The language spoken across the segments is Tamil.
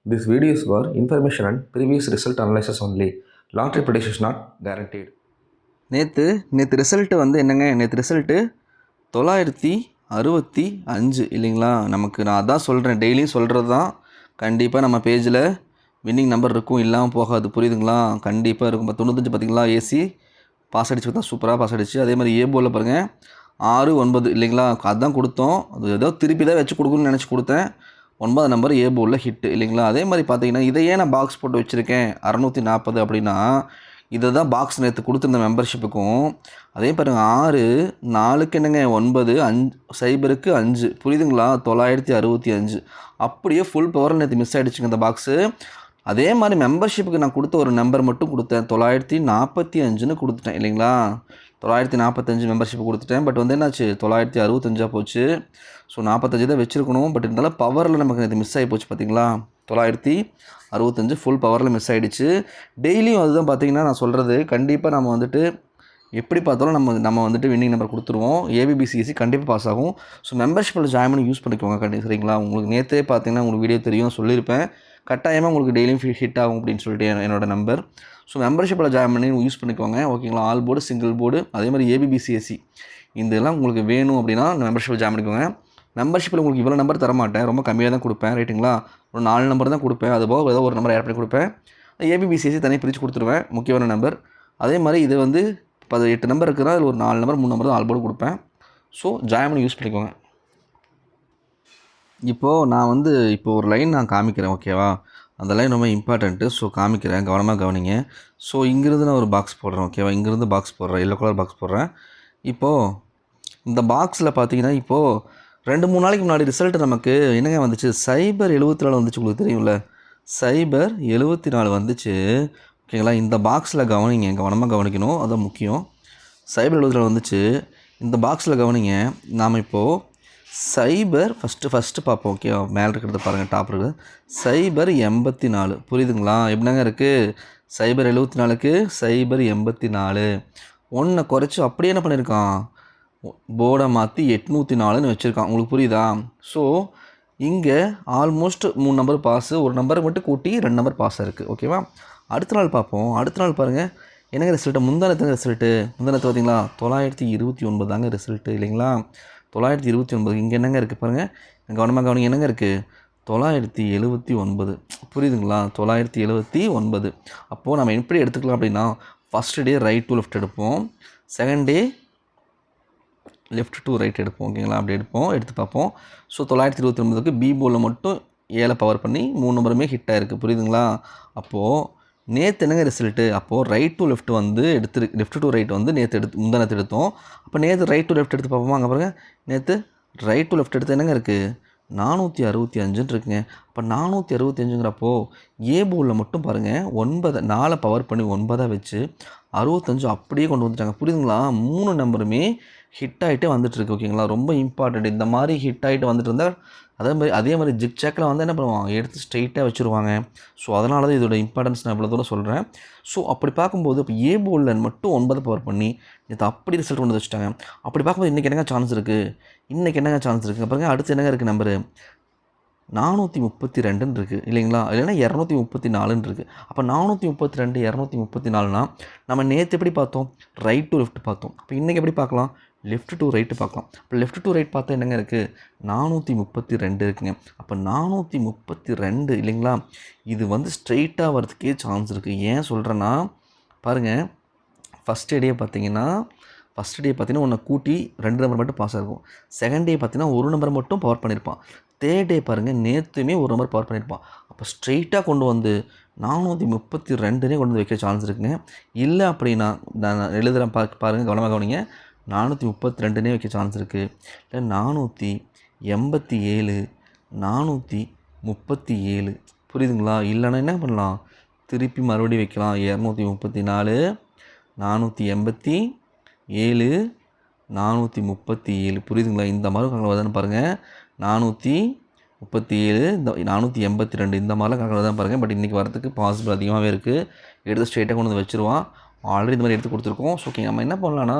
This video is for information and previous result analysis only. Lottery prediction is not guaranteed. நேற்று ரிசல்ட்டு வந்து என்னங்க, நேற்று ரிசல்ட்டு 965 இல்லைங்களா? நான் அதான் சொல்கிறேன், டெய்லியும் சொல்கிறது தான். கண்டிப்பாக நம்ம பேஜில் வின்னிங் நம்பர் இருக்கும், இல்லாமல் போகாது. புரியுதுங்களா? கண்டிப்பாக இருக்கும். இப்போ 95 பார்த்திங்களா, ஏசி பாஸ் அடிச்சு பார்த்தா சூப்பராக பாஸ் அடிச்சு. அதே மாதிரி ஏ போலில் பாருங்கள் 6, 9 இல்லைங்களா? அதுதான் கொடுத்தோம். அது ஏதோ திருப்பி தான் வச்சு கொடுக்கணும்னு நினச்சி கொடுத்தேன். 9 நம்பர் ஏ போலில் ஹிட்டு இல்லைங்களா? அதே மாதிரி பார்த்தீங்கன்னா இதையே நான் பாக்ஸ் போட்டு வச்சுருக்கேன் 640 அப்படின்னா இதை தான் பாக்ஸ் நேற்று கொடுத்துருந்த மெம்பர்ஷிப்புக்கும். அதே பாருங்கள் 6, 4க்கு என்னங்க 9, 5 5 புரியுதுங்களா? 965 அப்படியே ஃபுல் பவரில் நேற்று மிஸ் ஆகிடுச்சுங்க இந்த பாக்ஸு. அதே மாதிரி மெம்பர்ஷிப்புக்கு நான் கொடுத்த ஒரு நம்பர் மட்டும் கொடுத்தேன், 945ன்னு கொடுத்துட்டேன் இல்லைங்களா? 945 மெம்பர்ஷிப் கொடுத்துட்டேன். பட் வந்து என்னாச்சு, 965 போச்சு. ஸோ 45 தான் வச்சுருக்கணும். பட் இருந்தாலும் பவரில் நமக்கு இது மிஸ் ஆகி போச்சு பார்த்தீங்களா? 965 ஃபுல் பவரில் மிஸ் ஆகிடுச்சு. டெய்லியும் அதுதான் பார்த்தீங்கன்னா நான் சொல்கிறது, கண்டிப்பாக நம்ம வந்துட்டு எப்படி பார்த்தாலும் நம்ம வந்துட்டு வின்னிங் நம்பர் கொடுத்துருவோம். ஏபிபிசிஎஸ்சி கண்டிப்பாக பாஸ் ஆகும். ஸோ மெம்பர்ஷிப்பில் ஜாயின் பண்ணி யூஸ் பண்ணிக்கோங்க சரிங்களா? உங்களுக்கு நேற்றே பார்த்தீங்கன்னா உங்களுக்கு வீடியோ தெரியும், சொல்லியிருப்பேன். கட்டாயமாக உங்களுக்கு டெய்லியும் ஹிட் ஆகும் அப்படின்னு சொல்லிட்டு என்னோட நம்பர். ஸோ மெம்பர்ஷிப்பில் ஜாயின் பண்ணி யூஸ் பண்ணிக்கோங்க ஓகேங்களா? ஆல் போர்டு, சிங்கிள் போர்டு, அதே மாதிரி ஏபிபிசிஎஸ்சி இதெல்லாம் உங்களுக்கு வேணும் அப்படின்னா மெம்பர்ஷிப்பில் ஜாயின் பண்ணிக்கோங்க. மெம்பர்ஷிப்பில் உங்களுக்கு இவ்வளோ நம்பர் தரமாட்டேன், ரொம்ப கம்மியாக தான் கொடுப்பேன் ரைட்டுங்களா? ஒரு 4 நம்பர் தான் கொடுப்பேன். அதுபோக ஏதோ ஒரு நம்பர் ஆட் பண்ணி கொடுப்பேன். ஏபிபிசிஎஸ்சி தனியாக பிரித்து கொடுத்துருவேன், முக்கியமான நம்பர். அதே மாதிரி இது வந்து 8 நம்பர் இருக்குதுன்னா அதில் ஒரு 4 நம்பர் 3 நம்பர் தான் ஆல் போர்டு கொடுப்பேன். ஸோ ஜாயின் பண்ணி யூஸ் பண்ணிக்கோங்க. இப்போது நான் வந்து ஒரு லைன் நான் காமிக்கிறேன் ஓகேவா? அந்த லைன் ரொம்ப இம்பார்ட்டண்ட்டு. ஸோ காமிக்கிறேன், கவனமாக கவனிங்க. ஸோ இங்கேருந்து நான் ஒரு பாக்ஸ் போடுறேன் ஓகேவா? இங்கேருந்து பாக்ஸ் போடுறேன், எல்லோ கலர் பாக்ஸ் போடுறேன். இப்போது இந்த பாக்ஸில் பார்த்தீங்கன்னா இப்போது 2-3 நாளைக்கு முன்னாடி ரிசல்ட்டு நமக்கு என்னங்க வந்துச்சு, சைபர் 74 வந்துச்சு. உங்களுக்கு தெரியும்ல, சைபர் 74 வந்துச்சு ஓகேங்களா? இந்த பாக்ஸில் கவனிங்க, கவனமாக கவனிக்கணும், அதுதான் முக்கியம். சைபர் 74 வந்துச்சு. இந்த பாக்ஸில் கவனிங்க. நாம் இப்போது சைபர் ஃபஸ்ட்டு பார்ப்போம் ஓகே? மேலே இருக்கிறது பாருங்கள், டாப் இருக்குது சைபர் 84 புரியுதுங்களா? எப்படிங்க இருக்குது, சைபர் 74க்கு சைபர் 84 ஒன்றை குறைச்சி அப்படியே என்ன பண்ணியிருக்கான், போர்டை மாற்றி 804ன்னு வச்சுருக்கான். உங்களுக்கு புரியுதா? ஸோ இங்கே ஆல்மோஸ்ட் 3 நம்பர் பாஸு, ஒரு நம்பரை மட்டும் கூட்டி 2 நம்பர் பாஸ் இருக்குது ஓகேவா? அடுத்த நாள் பார்ப்போம். அடுத்த நாள் பாருங்கள் என்னங்க ரிசல்ட்டு, முந்தானத்துங்க ரிசல்ட்டு. முந்தானத்து பார்த்தீங்களா 929 தாங்க ரிசல்ட்டு இல்லைங்களா? 929. இங்கே என்னங்க இருக்குது பாருங்கள், கவனமாக கவனிங்க, என்னங்க இருக்குது 979 புரியுதுங்களா? 979. அப்போது நம்ம எப்படி எடுத்துக்கலாம் அப்படின்னா, first day right to left எடுப்போம், second day left to right எடுப்போம் ஓகேங்களா? அப்படி எடுத்து பார்ப்போம். ஸோ 929க்கு பி போலில் மட்டும் 7 பவர் பண்ணி 3 நம்பருமே ஹிட் ஆகிருக்கு புரியுதுங்களா? அப்போது நேற்று என்னங்க ரிசல்ட்டு, அப்போது ரைட் டு லெஃப்ட் வந்து லெஃப்ட் டு ரைட் வந்து முந்தானத்து எடுத்தோம். அப்போ நேற்று ரைட் டு லெஃப்ட் எடுத்து பார்ப்போமா? அங்கே பாருங்கள், நேற்று ரைட் டு லெஃப்ட் எடுத்து என்னங்க இருக்குது 465 இருக்குங்க. அப்போ 465ங்கிறப்போ ஏ போலில் மட்டும் பாருங்கள் 4 பவர் பண்ணி 9 வச்சு 65 அப்படியே கொண்டு வந்துட்டாங்க புரியுதுங்களா? 3 நம்பருமே ஹிட் ஆகிட்டே வந்துட்டுருக்கு ஓகேங்களா? ரொம்ப இம்பார்ட்டண்ட். இந்த மாதிரி ஹிட் ஆகிட்டு வந்துட்டு இருந்தால் அதே மாதிரி ஜிக் ஜாக்கில் வந்து என்ன பண்ணுவாங்க, எடுத்து ஸ்ட்ரெயிட்டாக வச்சுருவாங்க. ஸோ அதனால தான் இதோட இம்பார்ட்டன்ஸ் நான் இவ்வளோ தூரம் சொல்கிறேன். ஸோ அப்படி பார்க்கும்போது இப்போ ஏ போலில் மட்டும் 9 பவர் பண்ணி இது அப்படி ரிசல்ட் கொண்டு வச்சுட்டாங்க. அப்படி பார்க்கும்போது இன்றைக்கி என்னங்க சான்ஸ் இருக்குது, பாருங்கள். அடுத்து என்னங்க இருக்குது நம்பரு 432ன்னு இருக்குது இல்லைங்களா? இல்லைன்னா 234ன்னு இருக்குது. அப்போ 432 234னா நம்ம நேற்று எப்படி பார்த்தோம், ரைட் டு லெஃப்ட் பார்த்தோம். அப்போ இன்றைக்கி எப்படி பார்க்கலாம், லெஃப்ட் டு ரைட்டு பார்க்கலாம். இப்போ லெஃப்ட் டு ரைட் பார்த்தா என்னங்க இருக்குது 432 இருக்குங்க. அப்போ 432 இல்லைங்களா? இது வந்து ஸ்ட்ரெயிட்டாக வரதுக்கே சான்ஸ் இருக்குது. ஏன் சொல்கிறேன்னா பாருங்கள், ஃபஸ்ட் டே பார்த்தீங்கன்னா ஒன்றை கூட்டி 2 நம்பர் மட்டும் பாஸ் ஆகும். செகண்ட் டே பார்த்தீங்கன்னா ஒரு நம்பர் மட்டும் பவர் பண்ணியிருப்பான். தேர்ட் டே பாருங்கள், நேற்றுமே ஒரு நம்பர் பவர் பண்ணியிருப்பான். அப்போ ஸ்ட்ரெயிட்டாக கொண்டு வந்து 432 கொண்டு வந்து வைக்க சான்ஸ் இருக்குங்க. இல்லை அப்படின்னா நான் எழுதுகிறேன் பாருங்கள், கவனமாக கவனிங்க, 432 வைக்க சான்ஸ் இருக்குது. இல்லை 487 437 புரியுதுங்களா? இல்லைன்னா என்ன பண்ணலாம், திருப்பி மறுபடியும் வைக்கலாம் 234 487 437 புரியுதுங்களா? இந்த மாதிரி கணக்கில் வருதுன்னு பாருங்கள், 437 482 இந்த மாதிரிலாம் கணக்கில் தான் பாருங்கள். பட் இன்றைக்கி வரதுக்கு பாசிபிள் அதிகமாகவே இருக்குது. எடுத்து ஸ்ட்ரெயிட்டாக கொண்டு வந்து வச்சுருவான். ஆல்ரெடி இந்த மாதிரி எடுத்து கொடுத்துருக்கோம். ஸோ ஓகே, நம்ம என்ன பண்ணலான்னா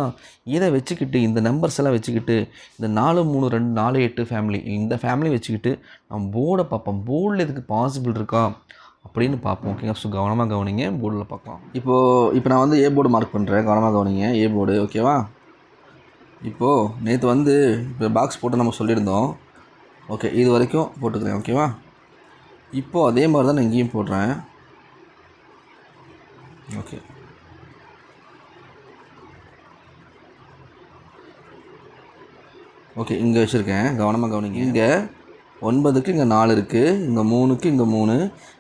இதை வச்சுக்கிட்டு இந்த நம்பர்ஸ் எல்லாம் வச்சுக்கிட்டு இந்த 4 3 2 4 8 ஃபேமிலி இந்த ஃபேமிலி வச்சுக்கிட்டு நம்ம போர்டை பார்ப்போம். போர்டில் இதுக்கு பாசிபிள் இருக்கா அப்படின்னு பார்ப்போம். ஓகேங்க. ஸோ கவனமாக கவனிங்க, போர்டில் பார்க்கலாம். இப்போ நான் வந்து ஏ போர்டு மார்க் பண்ணுறேன். கவனமாக கவனிங்க, ஏ போர்டு. ஓகேவா? இப்போது நேற்று வந்து இப்போ பாக்ஸ் போட்டு நம்ம சொல்லியிருந்தோம். ஓகே, இது வரைக்கும் போட்டுக்கிறேன். ஓகேவா? இப்போது அதே மாதிரி தான் நான் இங்கேயும் போடுறேன். ஓகே, ஓகே, இங்கே வச்சுருக்கேன். கவனமாக கவனிங்க. இங்கே 9க்கு இங்கே 4 இருக்குது, இங்கே 3க்கு இங்கே 3,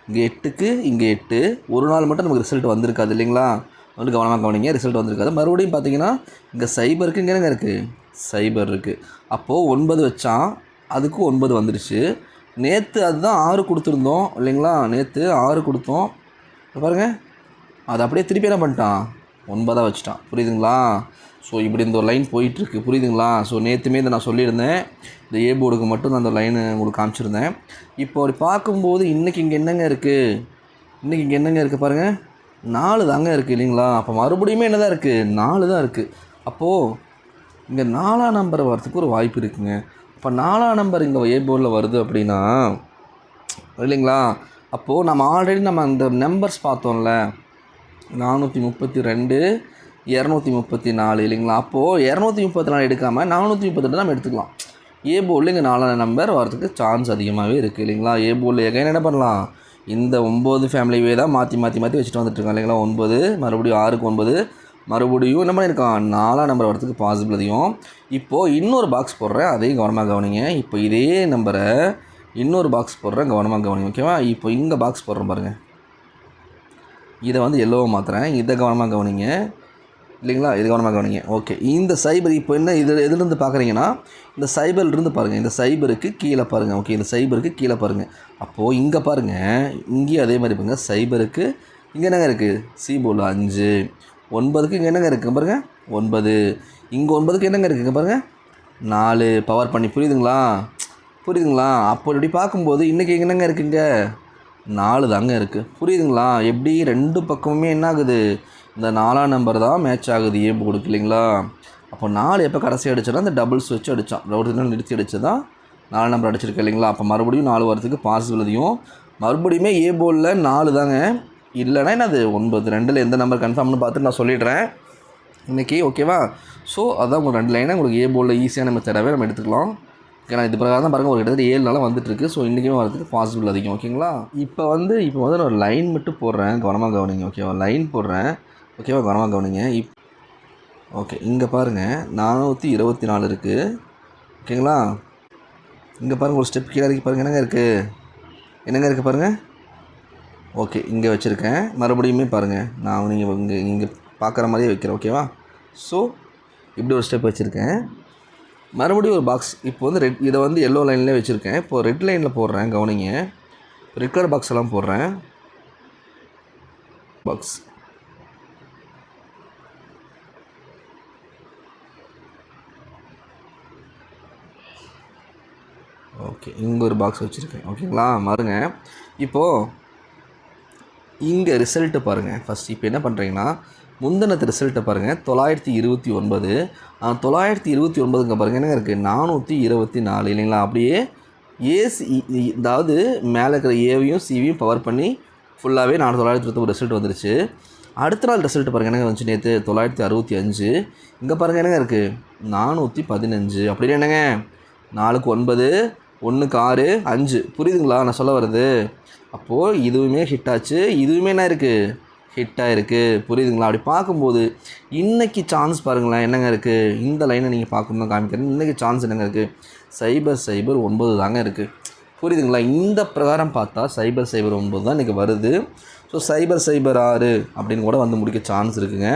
இங்கே 8க்கு இங்கே 8. ஒரு நாள் மட்டும் நமக்கு ரிசல்ட் வந்திருக்காது இல்லைங்களா? வந்து கவனமாக கவனிங்க, ரிசல்ட் வந்திருக்காது. மறுபடியும் பார்த்தீங்கன்னா இங்கே சைபருக்கு இங்கே என்னங்க இருக்குது, சைபர் இருக்குது. அப்போது 9 வச்சான், அதுக்கும் 9 வந்துடுச்சு. நேற்று அதுதான் 6 கொடுத்துருந்தோம் இல்லைங்களா? நேற்று 6 கொடுத்தோம். பாருங்கள், அது அப்படியே திருப்பி என்ன பண்ணிட்டான், 9 வச்சுட்டான். புரியுதுங்களா? ஸோ இப்படி இந்த ஒரு லைன் போயிட்டுருக்கு. புரியுதுங்களா? ஸோ நேற்றுமே இதை நான் சொல்லியிருந்தேன், இந்த ஏ போர்டுக்கு மட்டும் நான் அந்த லைனு உங்களுக்கு காமிச்சிருந்தேன். இப்போ அப்படி பார்க்கும்போது இன்றைக்கி இங்கே என்னங்க இருக்குது, இன்றைக்கி இங்கே என்னங்க இருக்குது பாருங்கள், 4 தாங்க இருக்குது இல்லைங்களா? அப்போ மறுபடியுமே என்ன தான் இருக்குது, 4 தான் இருக்குது. அப்போது இங்கே 4ஆம் நம்பர் வரத்துக்கு ஒரு வாய்ப்பு இருக்குங்க. இப்போ 4ஆம் நம்பர் இங்கே ஏ போர்டில் வருது அப்படின்னா இல்லைங்களா? அப்போது நம்ம ஆல்ரெடி நம்ம அந்த நம்பர்ஸ் பார்த்தோம்ல, 432 234 இல்லைங்களா? அப்போது 234 எடுக்காமல் 432 நம்ம எடுத்துக்கலாம். ஏ போர்டில் இங்கே 4ஆம் நம்பர் வரதுக்கு சான்ஸ் அதிகமாகவே இருக்குது இல்லைங்களா? ஏ போர்டில் எகைன் என்ன பண்ணலாம், இந்த 9 ஃபேமிலியே தான் மாற்றி வச்சுட்டு வந்துட்டுருக்கோம் இல்லைங்களா? 9 மறுபடியும் 6க்கு 9 மறுபடியும் என்ன பண்ணியிருக்கான், 4ஆம் நம்பர் வரதுக்கு பாசிபிள் அதிகம். இப்போது இன்னொரு பாக்ஸ் போடுறேன், அதையும் கவனமாக கவனிங்க. இப்போ இதே நம்பரை இன்னொரு பாக்ஸ் போடுறேன், கவனமாக கவனிங்க. ஓகேவா? இப்போ இங்கே பாக்ஸ் போடுறேன் பாருங்கள், இதை வந்து எல்லோவை மாற்றுறேன், இதை கவனமாக கவனிங்க இல்லைங்களா? இது கவனமாக கவனிங்க. ஓகே, இந்த சைபர் இப்போ என்ன எதுலேருந்து பார்க்குறீங்கன்னா, இந்த சைபர்லேருந்து பாருங்கள், இந்த சைபருக்கு கீழே பாருங்கள். ஓகே, இந்த சைபருக்கு கீழே பாருங்கள். அப்போது இங்கே பாருங்கள், இங்கேயும் அதே மாதிரி பாருங்கள், சைபருக்கு இங்கே என்னங்க இருக்குது, சி போர்டில் 5, 9க்கு இங்கே என்னங்க இருக்குது பாருங்கள், 9, இங்கே 9க்கு என்னங்க இருக்குங்க பாருங்கள், 4 பவர் பண்ணி. புரியுதுங்களா? அப்போ இப்படி பார்க்கும்போது இன்றைக்கி என்னங்க இருக்குங்க, 4 தாங்க இருக்குது. புரியுதுங்களா? எப்படி ரெண்டு பக்கமுமே என்ன ஆகுது, இந்த 4ஆம் நம்பர் தான் மேட்ச் ஆகுது ஏ போர்டுக்கு இல்லைங்களா? அப்போ 4 எப்போ கடைசி அடிச்சோன்னா அந்த டபுள்ஸ் வச்சு அடித்தான், ஒரு நிறுத்தி அடிச்சு தான் 4 நம்பர் அடிச்சிருக்கு இல்லைங்களா? அப்போ மறுபடியும் 4 வரதுக்கு பாசிபிள் அதிகம். மறுபடியுமே ஏ போர்டில் 4 தாங்க, இல்லைனா என்னது 9. 2ல் எந்த நம்பர் கன்ஃபார்ம்னு பார்த்துட்டு நான் சொல்லிடுறேன் இன்றைக்கி. ஓகேவா? ஸோ அதான் உங்களுக்கு 2 லைனாக உங்களுக்கு ஏ போர்டில் ஈஸியான மெத்தடாகவே நம்ம எடுத்துக்கலாம். ஏன்னா இது பிரகாரம் தான் பாருங்கள், ஒரு கிட்டத்தட்ட 7 நாளாக வந்துட்டுருக்கு. ஸோ இன்றைக்குமே வரதுக்கு பாசிபிள் அதிகம். ஓகேங்களா? இப்போ வந்து நான் ஒரு லைன் மட்டும் போடுறேன், கவனமாக கவனிங்க. ஓகேவா? லைன் போடுறேன். ஓகேவா? கவனமாக கவனிங்க. ஓகே, இங்கே பாருங்கள் 424 இருக்குது. ஓகேங்களா? இங்கே பாருங்கள், ஒரு ஸ்டெப் கீழே இறக்கி பாருங்கள், என்னங்க இருக்குது பாருங்கள். ஓகே, இங்கே வச்சுருக்கேன். மறுபடியுமே பாருங்கள், நான் நீங்கள் இங்கே பார்க்குற மாதிரியே வைக்கிறேன். ஓகேவா? ஸோ இப்படி ஒரு ஸ்டெப் வச்சுருக்கேன். மறுபடியும் ஒரு பாக்ஸ் இப்போ வந்து இதை வந்து எல்லோ லைன்லேயே வச்சுருக்கேன். இப்போது ரெட் லைனில் போடுறேன், கவனிங்க. ரெட் கலர் பாக்ஸ் எல்லாம் போடுறேன். பாக்ஸ் ஓகே, இங்கே ஒரு பாக்ஸ் வச்சுருக்கேன். ஓகேங்களா? பாருங்க, இப்போது இங்கே ரிசல்ட்டு பாருங்கள். ஃபஸ்ட் இப்போ என்ன பண்ணுறீங்கன்னா, முந்தினத்து ரிசல்ட்டை பாருங்கள், 929. 929ங்க பாருங்கள் என்னங்க இருக்குது, 424 இல்லைங்களா? அப்படியே ஏசி, அதாவது மேலே இருக்கிற ஏவையும் சிவியும் பவர் பண்ணி ஃபுல்லாகவே 929 ரிசல்ட் வந்துருச்சு. அடுத்த நாள் ரிசல்ட்டு பாருங்கள் என்னங்க வந்துச்சு, நேற்று 965. இங்கே பாருங்கள் என்னங்க இருக்குது, 415. அப்படின்னு என்னங்க, 4க்கு 9, 1க்கு 6, 5. புரியுதுங்களா நான் சொல்ல வருது? அப்போது இதுவுமே ஹிட் ஆச்சு, இதுவுமே என்ன இருக்குது, ஹிட்டாக இருக்குது. புரியுதுங்களா? அப்படி பார்க்கும்போது இன்றைக்கி சான்ஸ் பாருங்களேன் என்னங்க இருக்குது, இந்த லைனை நீங்கள் பார்க்கணும் தான் காமிக்கிறேன். இன்றைக்கி சான்ஸ் என்னங்க இருக்குது, சைபர் 9 தாங்க இருக்குது. புரியுதுங்களா? இந்த பிரகாரம் பார்த்தா சைபர் 9 தான் இன்றைக்கி வருது. ஸோ சைபர் 6 அப்படின்னு கூட வந்து முடிக்க சான்ஸ் இருக்குங்க.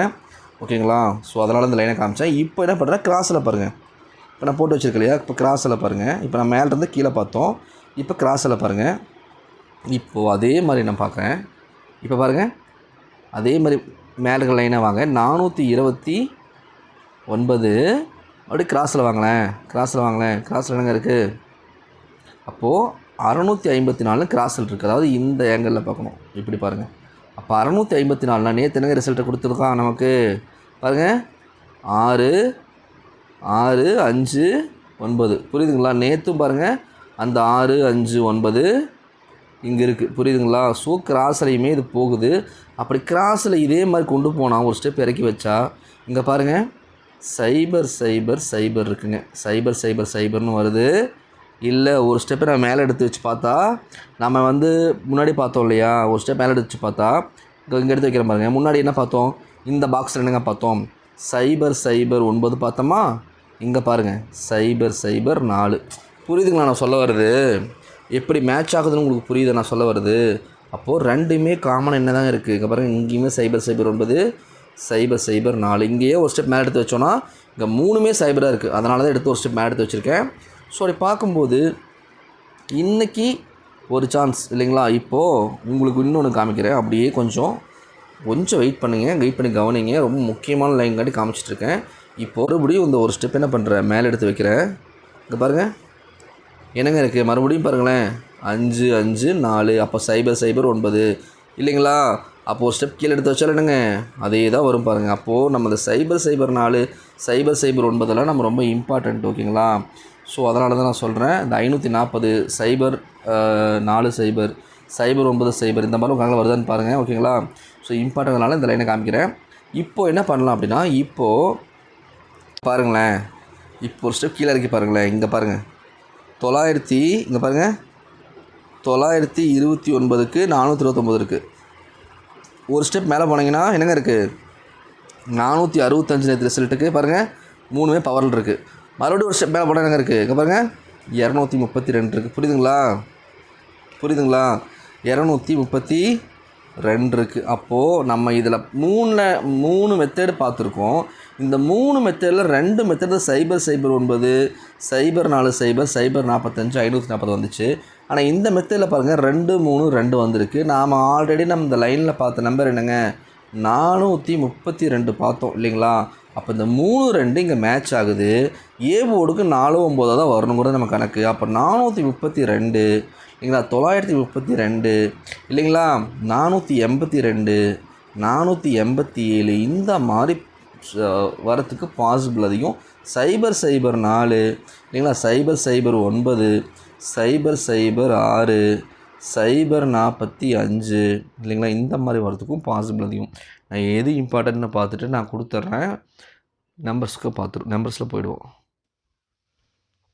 ஓகேங்களா? ஸோ அதனால் இந்த லைனை காமிச்சேன். இப்போ என்ன பண்ணுறேன், கிராஸில் பாருங்கள். இப்போ நான் போட்டு வச்சுருக்கேன் இல்லையா, இப்போ கிராஸில் பாருங்கள். இப்போ நான் மேலேருந்து கீழே பார்த்தோம், இப்போ கிராஸில் பாருங்கள். இப்போது அதே மாதிரி நான் பார்க்குறேன். இப்போ பாருங்கள், அதே மாதிரி மேலே லைனாக வாங்க, 429 அப்படியே கிராஸில் வாங்களேன், கிராஸில் என்னங்க இருக்குது, அப்போது 654 கிராஸில் இருக்குது. அதாவது இந்த ஏங்கிளில் பார்க்கணும், இப்படி பாருங்கள், அப்போ 654 நேற்று என்னங்க ரிசல்ட்டை கொடுத்துருக்கான் நமக்கு பாருங்கள் 6 6 5 9 புரியுதுங்களா? நேற்றும் பாருங்கள் அந்த 6 5 9 இங்கே இருக்குது புரியுதுங்களா? ஸோ கிராஸ்லையுமே இது போகுது. அப்படி கிராஸில் இதே மாதிரி கொண்டு போனால் ஒரு ஸ்டெப் இறக்கி வச்சா இங்கே பாருங்கள் 0 0 0 இருக்குங்க. 0 0 0ன்னு வருது. இல்லை ஒரு ஸ்டெப்பை நான் மேலே எடுத்து வச்சு பார்த்தா நம்ம வந்து முன்னாடி பார்த்தோம் இல்லையா, ஒரு ஸ்டெப் மேலே எடுத்து வச்சு பார்த்தா இங்கே எடுத்து வைக்கிற பாருங்க. முன்னாடி என்ன பார்த்தோம், இந்த பாக்ஸில் என்னங்க பார்த்தோம் 0 0 9 பார்த்தோமா. இங்கே பாருங்கள் 0 0 4. புரியுதுங்களா நான் சொல்ல வருது? எப்படி மேட்ச் ஆகுதுன்னு உங்களுக்கு புரியுது நான் சொல்ல வருது? அப்போது ரெண்டுமே காமன் என்ன தான் இருக்குது. இங்கே பாருங்கள் இங்கேயுமே 0 0 9 0 0 4. இங்கேயே ஒரு ஸ்டெப் மேலே எடுத்து வச்சோன்னா இங்கே 3மே சைபராக இருக்குது. அதனால தான் எடுத்து ஒரு ஸ்டெப் மேலே எடுத்து வச்சுருக்கேன். ஸோ அப்படி பார்க்கும்போது இன்றைக்கி ஒரு சான்ஸ் இல்லைங்களா? இப்போது உங்களுக்கு இன்னொன்று காமிக்கிறேன். அப்படியே கொஞ்சம் வெயிட் பண்ணுங்கள், வெயிட் பண்ணி கவனிங்க. ரொம்ப முக்கியமான லைன் காட்டி காமிச்சிட்ருக்கேன். இப்போ மறுபடியும் இந்த ஒரு ஸ்டெப் என்ன பண்ணுறேன், மேலே எடுத்து வைக்கிறேன். இங்கே பாருங்கள் என்னங்க இருக்குது, மறுபடியும் பாருங்களேன் 5 5 4. அப்போ 0 0 9 இல்லைங்களா? அப்போது ஒரு ஸ்டெப் கீழே எடுத்து வச்சாலும் என்னங்க அதே தான் வரும் பாருங்கள். அப்போது நம்ம இந்த 0 0 4 0 0 9 நம்ம ரொம்ப இம்பார்ட்டண்ட் ஓகேங்களா? ஸோ அதனால தான் நான் சொல்கிறேன் இந்த 540 0 4 0 0 9 0 இந்த மாதிரி உங்கள் வருதான்னு பாருங்கள் ஓகேங்களா? ஸோ இம்பார்ட்டன்ட்னால இந்த லைனை காமிக்கிறேன். இப்போது என்ன பண்ணலாம் அப்படின்னா, இப்போது பாருங்களேன், இப்போ ஒரு ஸ்டெப் கீழே இறக்கி பாருங்களேன். இங்கே பாருங்கள் 900 இங்கே பாருங்கள் 929க்கு 429 இருக்குது. ஒரு ஸ்டெப் மேலே போனீங்கன்னா என்னங்க இருக்குது 465 நேற்று ரிசல்ட்டுக்கு பாருங்கள் 3மே பவரில் இருக்குது. மறுபடியும் ஒரு ஸ்டெப் மேலே போனால் என்னங்க இருக்குது, இங்கே பாருங்கள் 232 இருக்குது. புரியுதுங்களா? 232 இருக்குது. அப்போது நம்ம இதில் 3 மெத்தேடு பார்த்துருக்கோம். இந்த 3 மெத்தேடில் 2 மெத்தேடு 0 0 9 0 4 0 0 45 540 வந்துச்சு. ஆனால் இந்த மெத்தேடில் பாருங்கள் 2 3 2 வந்திருக்கு. நாம் ஆல்ரெடி நம்ம இந்த லைனில் பார்த்த நம்பர் என்னங்க 432 பார்த்தோம் இல்லைங்களா? அப்போ இந்த 3 2 இங்கே மேட்ச் ஆகுது. ஏ போர்டுக்கு 4 9 தான் வரணுங்கிறது நம்ம கணக்கு. அப்போ 432 இல்லைங்களா, 932 இல்லைங்களா, 482 487 இந்த மாதிரி வரத்துக்கு பாசிபிள் அதிகம். 0 0 4 இல்லைங்களா, 0 0 9 0 0 6 0 45 இல்லைங்களா, இந்த மாதிரி வரத்துக்கும் பாசிபிள் அதிகம். நான் எது இம்பார்ட்டன்ட்னு பார்த்துட்டு நான் கொடுத்துட்றேன். நம்பர்ஸில் போயிடுவோம்.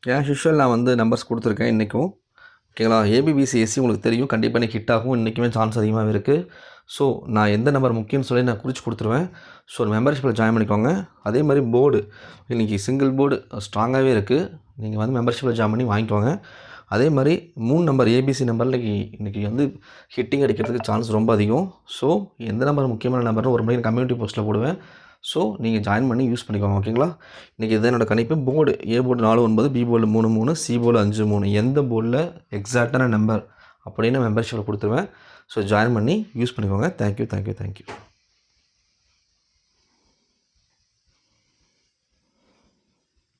ஏன் யூஷுவல் நான் வந்து நம்பர்ஸ் கொடுத்துருக்கேன் இன்றைக்கும் ஓகேங்களா? ஏபிபிசிஎஸ்சி உங்களுக்கு தெரியும், கண்டிப்பாக இன்றைக்கி ஹிட் ஆகும். இன்றைக்குமே சான்ஸ் அதிகமாக இருக்குது. ஸோ நான் எந்த நம்பர் முக்கியம்னு சொல்லி நான் குறித்து கொடுத்துருவேன். ஸோ மெம்பர்ஷிப்பில் ஜாயின் பண்ணிக்கோங்க. அதே மாதிரி போர்டு இன்றைக்கி சிங்கிள் போர்டு ஸ்ட்ராங்காகவே இருக்குது. நீங்கள் வந்து மெம்பர்ஷிப்பில் ஜாயின் பண்ணி வாங்கிக்கோங்க. அதே மாதிரி 3 நம்பர் ஏபிசி நம்பரில் இன்றைக்கி வந்து ஹிட்டிங் அடிக்கிறதுக்கு சான்ஸ் ரொம்ப அதிகம். ஸோ எந்த நம்பர் முக்கியமான நம்பர்னு ஒரு மணி கம்யூனிட்டி போஸ்ட்டில் போடுவேன். ஸோ நீங்கள் ஜாயின் பண்ணி யூஸ் பண்ணிக்கோங்க ஓகேங்களா? இன்றைக்கி இதுதான் என்னோடய கணிப்பு. Board A board 4 9, B board 3 3, C board 5 3. எந்த போர்டில் எக்ஸாக்டான நம்பர் அப்படின்னு மெம்பர்ஷிப்பில் கொடுத்துருவேன். ஸோ ஜாயின் பண்ணி யூஸ் பண்ணிக்கோங்க. தேங்க்யூ.